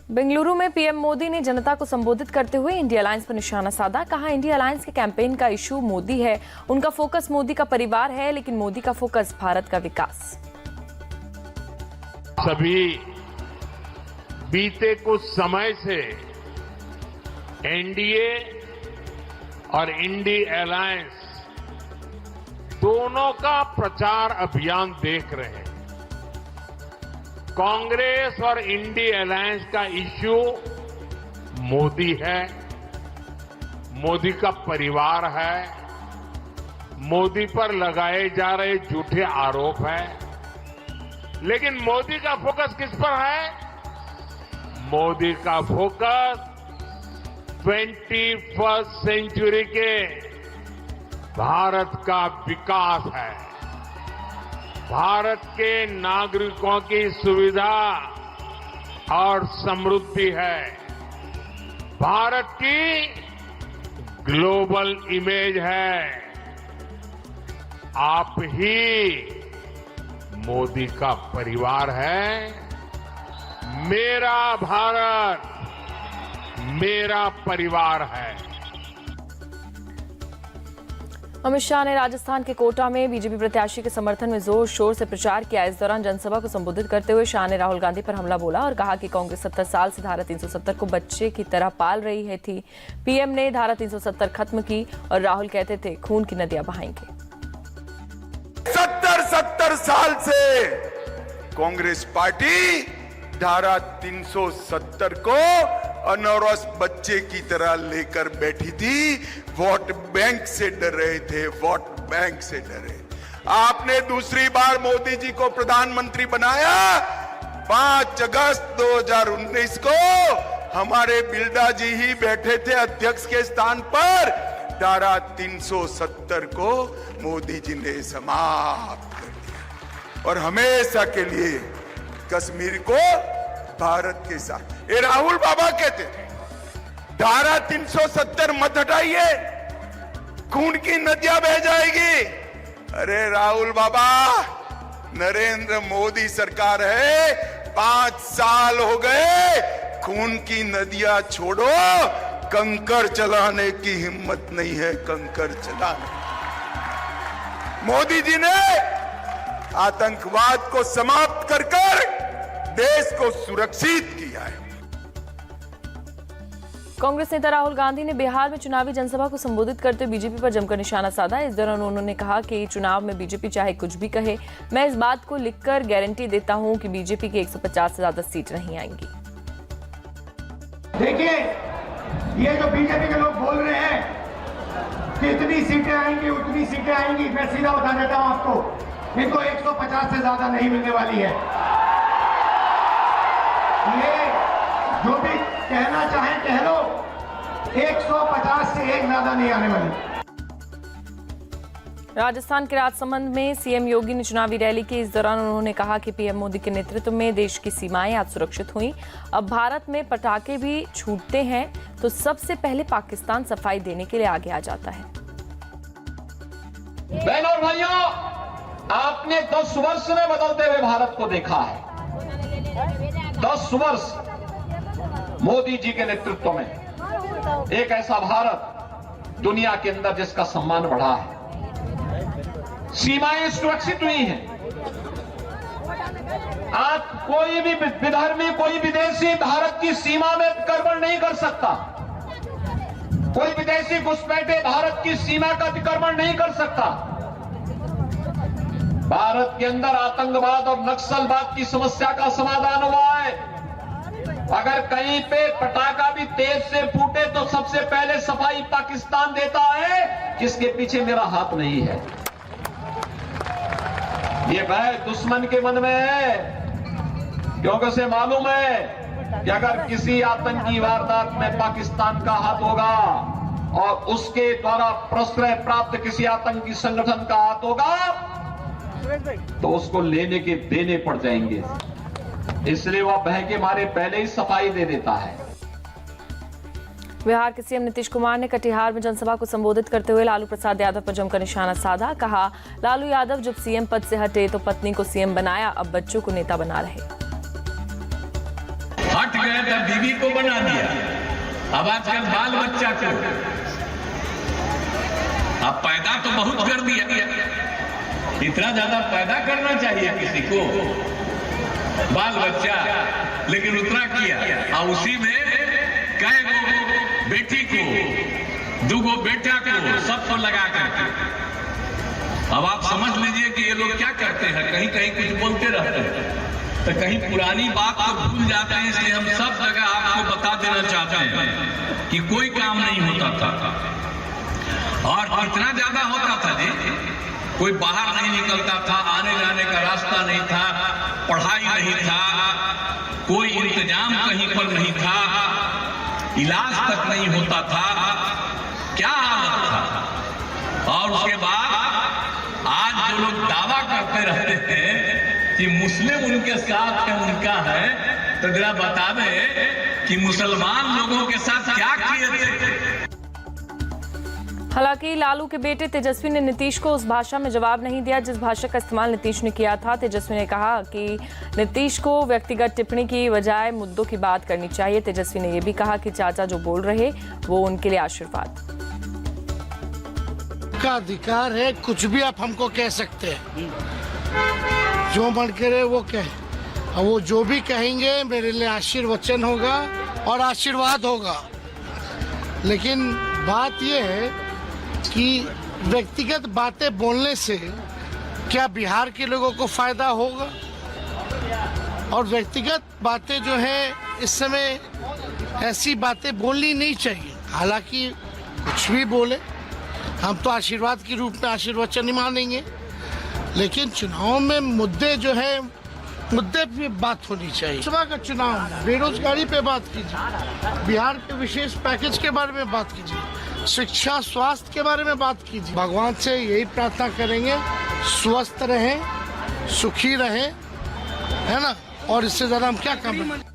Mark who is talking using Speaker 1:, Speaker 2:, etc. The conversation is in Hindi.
Speaker 1: बेंगलुरु में पीएम मोदी ने जनता को संबोधित करते हुए इंडिया अलायंस पर निशाना साधा। कहा, इंडिया अलायंस के कैंपेन का इशू मोदी है, उनका फोकस मोदी का परिवार है, लेकिन मोदी का फोकस भारत का विकास।
Speaker 2: सभी बीते कुछ समय से एनडीए और इंडिया अलायंस दोनों का प्रचार अभियान देख रहे हैं। कांग्रेस और इंडिया अलायंस का इश्यू मोदी है, मोदी का परिवार है, मोदी पर लगाए जा रहे झूठे आरोप हैं। लेकिन मोदी का फोकस किस पर है? मोदी का फोकस 21वीं सेंचुरी के भारत का विकास है, भारत के नागरिकों की सुविधा और समृद्धि है, भारत की ग्लोबल इमेज है। आप ही मोदी का परिवार है। मेरा भारत मेरा परिवार है।
Speaker 1: अमित शाह ने राजस्थान के कोटा में बीजेपी प्रत्याशी के समर्थन में जोर शोर से प्रचार किया। इस दौरान जनसभा को संबोधित करते हुए शाह ने राहुल गांधी पर हमला बोला और कहा कि कांग्रेस 70 साल से धारा 370 को बच्चे की तरह पाल रही थी। पीएम ने धारा 370 खत्म की और राहुल कहते थे खून की नदियां बहाएंगे।
Speaker 3: 70 साल से कांग्रेस पार्टी धारा 370 को अनौरस बच्चे की तरह लेकर बैठी थी। वोट बैंक से डर रहे थे, वोट बैंक से डरे। आपने दूसरी बार मोदी जी को प्रधानमंत्री बनाया। 5 अगस्त 2019 को हमारे बिरला जी ही बैठे थे अध्यक्ष के स्थान पर। धारा 370 को मोदी जी ने समाप्त कर दिया और हमेशा के लिए कश्मीर को भारत के साथ। ये राहुल बाबा कहते थे धारा 370 मत हटाइए, खून की नदियां बह जाएगी। अरे राहुल बाबा, नरेंद्र मोदी सरकार है, 5 साल हो गए, खून की नदियां छोड़ो, कंकर चलाने की हिम्मत नहीं है। कंकर चलाने मोदी जी ने आतंकवाद को समाप्त कर देश को सुरक्षित किया है।
Speaker 1: कांग्रेस नेता राहुल गांधी ने बिहार में चुनावी जनसभा को संबोधित करते हुए बीजेपी पर जमकर निशाना साधा। इस दौरान उन्होंने कहा कि चुनाव में बीजेपी चाहे कुछ भी कहे, मैं इस बात को लिखकर गारंटी देता हूं कि बीजेपी की 150 से ज्यादा सीट नहीं आएंगी।
Speaker 4: देखिए, ये जो बीजेपी के लोग बोल रहे हैं कि इतनी सीटें आएंगी उतनी सीटें आएंगी, मैं सीधा बता देता हूं आपको, इनको 150 से ज्यादा नहीं मिलने वाली है। ये जो भी कहना चाहें कह लो, 150 से एक ज्यादा नहीं आने वाली।
Speaker 1: राजस्थान के राजसमंद में सीएम योगी ने चुनावी रैली की। इस दौरान उन्होंने कहा कि पीएम मोदी के नेतृत्व में देश की सीमाएं आज सुरक्षित हुई। अब भारत में पटाखे भी छूटते हैं तो सबसे पहले पाकिस्तान सफाई देने के लिए आगे आ जाता है।
Speaker 5: बहनों और भाइयों, आपने 10 वर्ष में बदलते हुए भारत को देखा है। 10 वर्ष मोदी जी के नेतृत्व में एक ऐसा भारत दुनिया के अंदर जिसका सम्मान बढ़ा है, सीमाएं सुरक्षित हुई हैं। आज कोई भी विधर्मी, कोई विदेशी भारत की सीमा में अतिक्रमण नहीं कर सकता। कोई विदेशी घुसपैठे भारत की सीमा का अतिक्रमण नहीं कर सकता। भारत के अंदर आतंकवाद और नक्सलवाद की समस्या का समाधान हुआ है। अगर कहीं पे पटाखा भी तेज से फूटे तो सबसे पहले सफाई पाकिस्तान देता है, जिसके पीछे मेरा हाथ नहीं है। ये भय दुश्मन के मन में है, क्योंकि उसे मालूम है कि अगर किसी आतंकी वारदात में पाकिस्तान का हाथ होगा और उसके द्वारा प्रश्रय प्राप्त किसी आतंकी संगठन का हाथ होगा तो उसको लेने के देने पड़ जाएंगे। इसलिए वह भय के मारे पहले ही सफाई दे देता है।
Speaker 1: बिहार के सीएम नीतीश कुमार ने कटिहार में जनसभा को संबोधित करते हुए लालू प्रसाद यादव पर जमकर निशाना साधा। कहा, लालू यादव जब सीएम पद से हटे तो पत्नी को सीएम बनाया, अब बच्चों को नेता बना रहे।
Speaker 5: हट गए गए तब बीवी को बना दिया, अब आजकल बाल बच्चा को। अब पैदा तो बहुत कर दिया, इतना ज्यादा पैदा करना चाहिए किसी को, बाल बच्चा, लेकिन उतना किया और उसी में कई गो बेटी को, दूगो बेटा को, सबको लगा करके। अब आप समझ लीजिए कि ये लोग क्या करते हैं, कहीं कहीं कुछ बोलते रहते हैं तो कहीं पुरानी बात को भूल जाते हैं। इसलिए हम सब जगह आपको बता देना चाहते हैं कि कोई काम नहीं होता था, और इतना ज्यादा होता था जी, कोई बाहर नहीं निकलता था, आने जाने का रास्ता नहीं था, पढ़ाई नहीं था, कोई इंतजाम कहीं पर नहीं था, इलाज तक नहीं होता था, क्या हालत था। और उसके बाद आज जो लोग दावा करते रहते हैं कि मुस्लिम उनके साथ है, उनका है, तो जरा बता दें कि मुसलमान लोगों के साथ क्या किए थे।
Speaker 1: हालांकि लालू के बेटे तेजस्वी ने नीतीश को उस भाषा में जवाब नहीं दिया जिस भाषा का इस्तेमाल नीतीश ने किया था। तेजस्वी ने कहा कि नीतीश को व्यक्तिगत टिप्पणी की बजाय मुद्दों की बात करनी चाहिए। तेजस्वी ने यह भी कहा कि चाचा जो बोल रहे वो उनके लिए आशीर्वाद
Speaker 6: का अधिकार है, कुछ भी आप हमको कह सकते हैं, जो मन करे वो कहे, और वो जो भी कहेंगे मेरे लिए आशीर्वचन होगा और आशीर्वाद होगा। लेकिन बात यह है कि व्यक्तिगत बातें बोलने से क्या बिहार के लोगों को फायदा होगा, और व्यक्तिगत बातें जो है इस समय ऐसी बातें बोलनी नहीं चाहिए। हालांकि कुछ भी बोले, हम तो आशीर्वाद के रूप में आशीर्वचन ही मानेंगे, लेकिन चुनाव में मुद्दे जो है, मुद्दे पे बात होनी चाहिए। लोकसभा का चुनाव, बेरोजगारी पे बात कीजिए, बिहार के विशेष पैकेज के बारे में बात कीजिए, शिक्षा स्वास्थ्य के बारे में बात कीजिए। भगवान से यही प्रार्थना करेंगे स्वस्थ रहें, सुखी रहें, है ना, और इससे ज्यादा हम क्या कर सकते हैं।